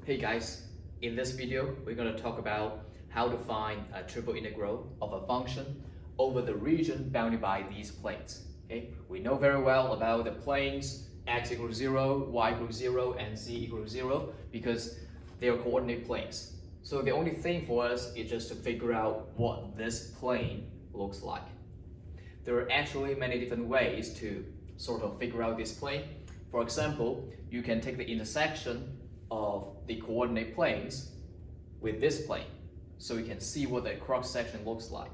Hey guys, in this video we're going to talk about how to find a triple integral of a function over the region bounded by these planes. Okay, we know very well about the planes x equals 0, y equals 0, and z equals 0 because they are coordinate planes. So the only thing for us is just to figure out what this plane looks like. There are actually many different ways to sort of figure out this plane. For example, you can take the intersection of the coordinate planes with this plane, so you can see what the cross section looks like.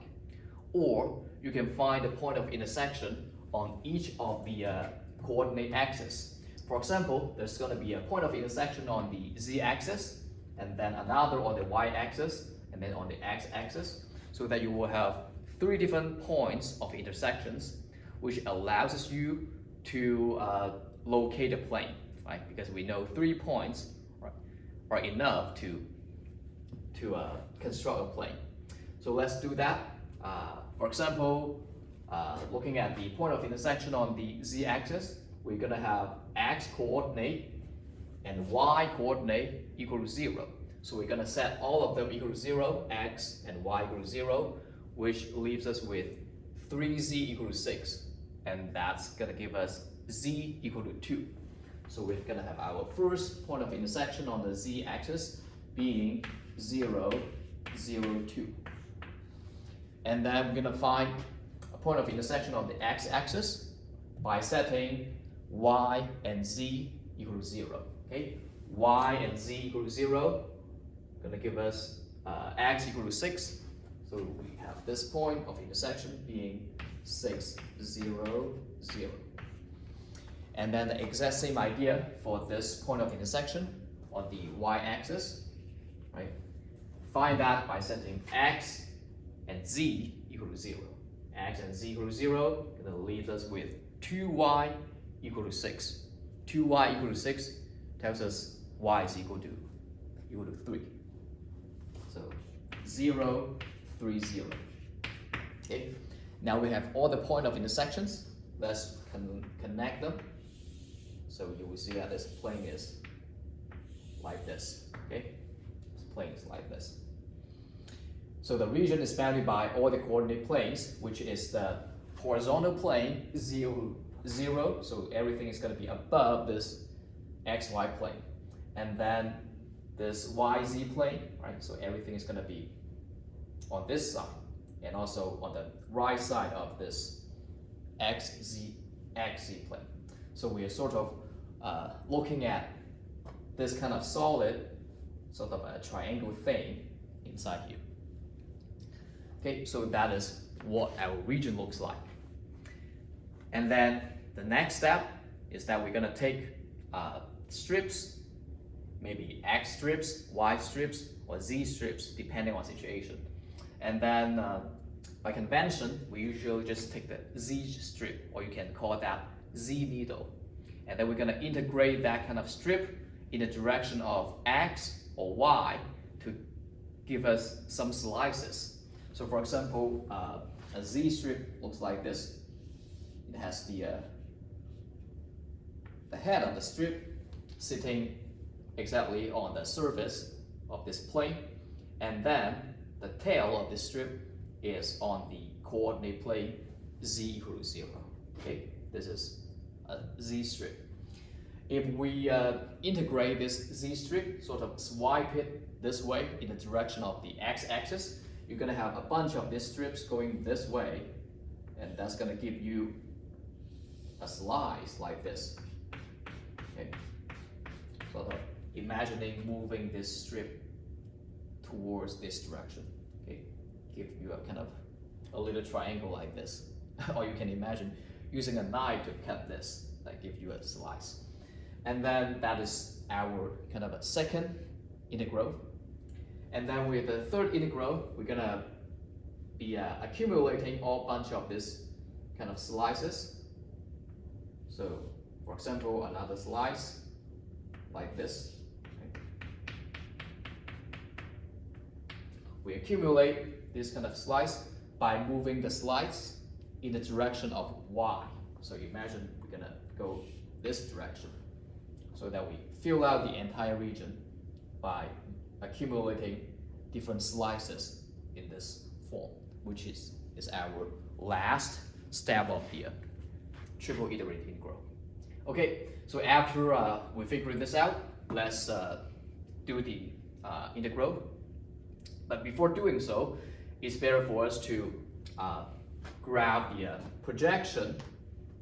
Or you can find the point of intersection on each of the coordinate axes. For example, there's going to be a point of intersection on the z-axis, and then another on the y-axis, and then on the x-axis, so that you will have three different points of intersections, which allows you to locate a plane, right? Because we know 3 points are enough to construct a plane. So let's do that. For example, looking at the point of intersection on the z-axis, we're going to have x coordinate and y coordinate equal to 0. So we're going to set all of them equal to 0, x and y equal to 0, which leaves us with 3z equal to 6. And that's going to give us z equal to 2. So we're going to have our first point of intersection on the z-axis being 0, 0, 2. And then we're going to find a point of intersection on the x-axis by setting y and z equal to 0. Okay? Y and z equal to 0 going to give us x equal to 6. So we have this point of intersection being 6, 0, 0. And then the exact same idea for this point of intersection on the y-axis, right? Find that by setting x and z equal to 0. X and z equal to 0, gonna leave us with 2y equal to 6. 2y equal to 6 tells us y is equal to 3. So 0, 3, 0. Okay. Now we have all the point of intersections. Let's connect them. So you will see that this plane is like this. Okay, this plane is like this. So the region is bounded by all the coordinate planes, which is the horizontal plane 0, 0. So everything is going to be above this xy plane, and then this yz plane, right? So everything is going to be on this side, and also on the right side of this xz plane. So we are sort of looking at this kind of solid, sort of a triangle thing inside here. Okay, so that is what our region looks like. And then the next step is that we're gonna take strips, maybe x strips, y strips, or z strips, depending on situation. And then by convention, we usually just take the z strip, or you can call that z needle. And then we're going to integrate that kind of strip in the direction of x or y to give us some slices. So for example, a z strip looks like this. It has the head of the strip sitting exactly on the surface of this plane, and then the tail of this strip is on the coordinate plane z equal to 0. Okay, this is a z strip. If we integrate this z strip, sort of swipe it this way in the direction of the x-axis, you're going to have a bunch of these strips going this way, and that's going to give you a slice like this. Okay, sort of imagining moving this strip towards this direction. Okay, give you a kind of a little triangle like this. Or you can imagine using a knife to cut this, that give you a slice. And then that is our kind of a second integral. And then with the third integral, we're gonna be accumulating all bunch of this kind of slices. So for example, another slice like this. Okay. We accumulate this kind of slice by moving the slice in the direction of y. So imagine we're gonna go this direction so that we fill out the entire region by accumulating different slices in this form, which is our last step of the triple iterated integral. Okay, so after we figure this out, let's do the integral. But before doing so, it's better for us to grab the projection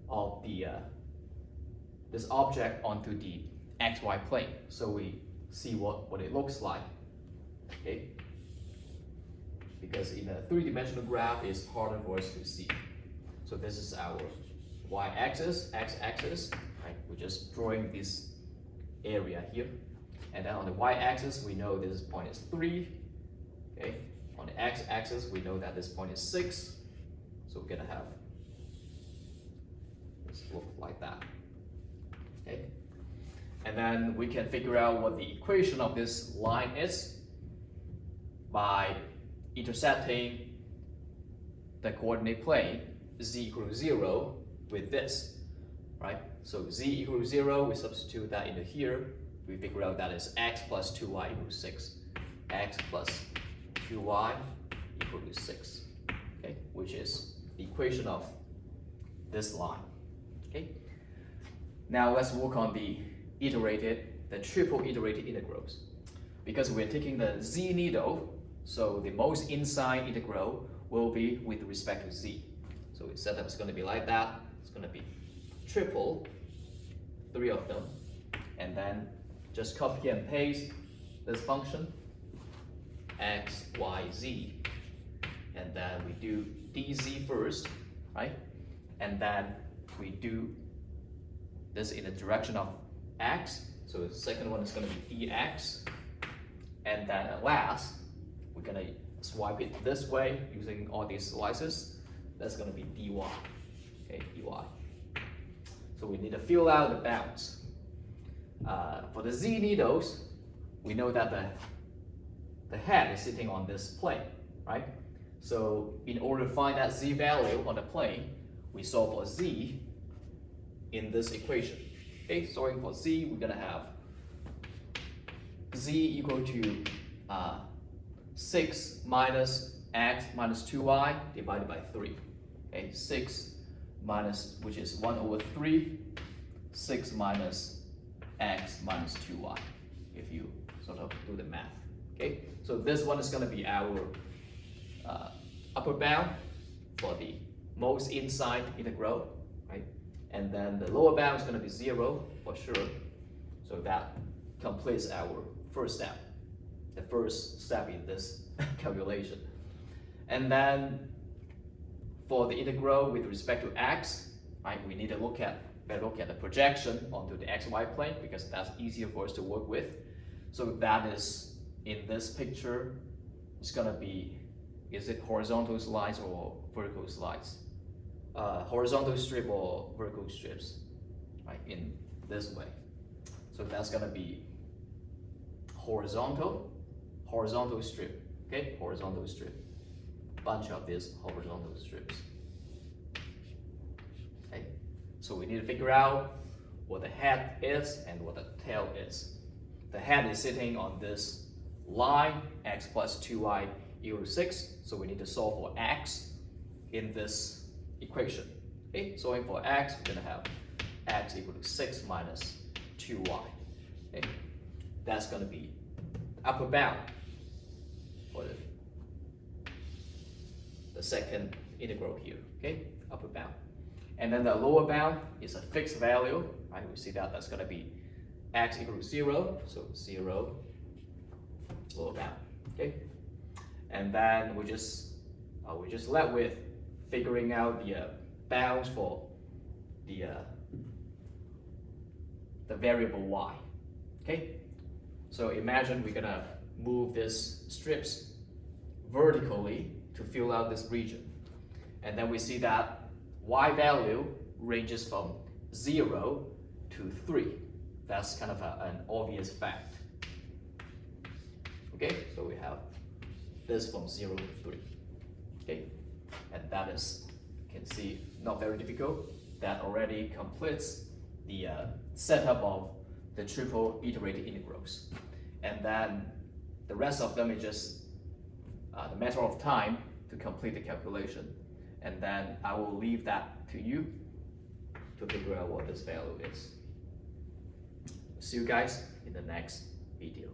of the this object onto the xy plane, so we see what it looks like. Okay, because in a three-dimensional graph, it's harder for us to see. So this is our y-axis, x-axis. Right? We're just drawing this area here, and then on the y-axis, we know this point is 3. Okay, on the x-axis, we know that this point is 6. So we're gonna have this look like that. Okay, and then we can figure out what the equation of this line is by intersecting the coordinate plane z equals 0 with this, right? So z equals 0, we substitute that into here. We figure out that is x plus 2y equals 6. X plus 2y equals 6, okay? Which is the equation of this line, okay? Now let's work on the triple iterated integrals. Because we're taking the z needle, so the most inside integral will be with respect to z. So we said that it's going to be like that. It's going to be triple, 3 of them, and then just copy and paste this function, x, y, z, and then we do dz first, right? And then we do this in the direction of x, so the second one is going to be dx, and then at last, we're going to swipe it this way using all these slices. That's going to be dy, okay, dy. So we need to fill out the bounds. For the z needles, we know that the head is sitting on this plane, right? So in order to find that z value on the plane, we solve for z in this equation. Okay, solving for z, we're going to have z equal to 6 minus x minus 2y divided by 3. Okay, 6 minus, which is 1 over 3, 6 minus x minus 2y, if you sort of do the math. Okay, so this one is going to be our upper bound for the most inside integral, right? And then the lower bound is going to be 0 for sure. So that completes our first step, the first step in this calculation. And then for the integral with respect to x, right, we need to look at the projection onto the xy plane because that's easier for us to work with. So that is in this picture, it's gonna be, is it horizontal slides or vertical slides? Horizontal strip or vertical strips, right, in this way. So that's gonna be horizontal strip, okay, horizontal strip. Bunch of these horizontal strips. Okay, so we need to figure out what the head is and what the tail is. The head is sitting on this line, x plus 2y equals 6, so we need to solve for x in this equation. Okay, solving for x, we're going to have x equal to 6 minus 2y. Okay, that's going to be upper bound for the second integral here, okay, upper bound. And then the lower bound is a fixed value, right? We see that that's going to be x equals 0, so 0, lower bound, okay? And then we just left with figuring out the bounds for the variable y, okay? So imagine we're gonna move these strips vertically to fill out this region. And then we see that y value ranges from 0 to 3. That's kind of an obvious fact. Okay, so we have this from 0 to 3. Okay, and that is, you can see, not very difficult. That already completes the setup of the triple iterated integrals. and then the rest of them is just the matter of time to complete the calculation, and then I will leave that to you to figure out what this value is. See you guys in the next video.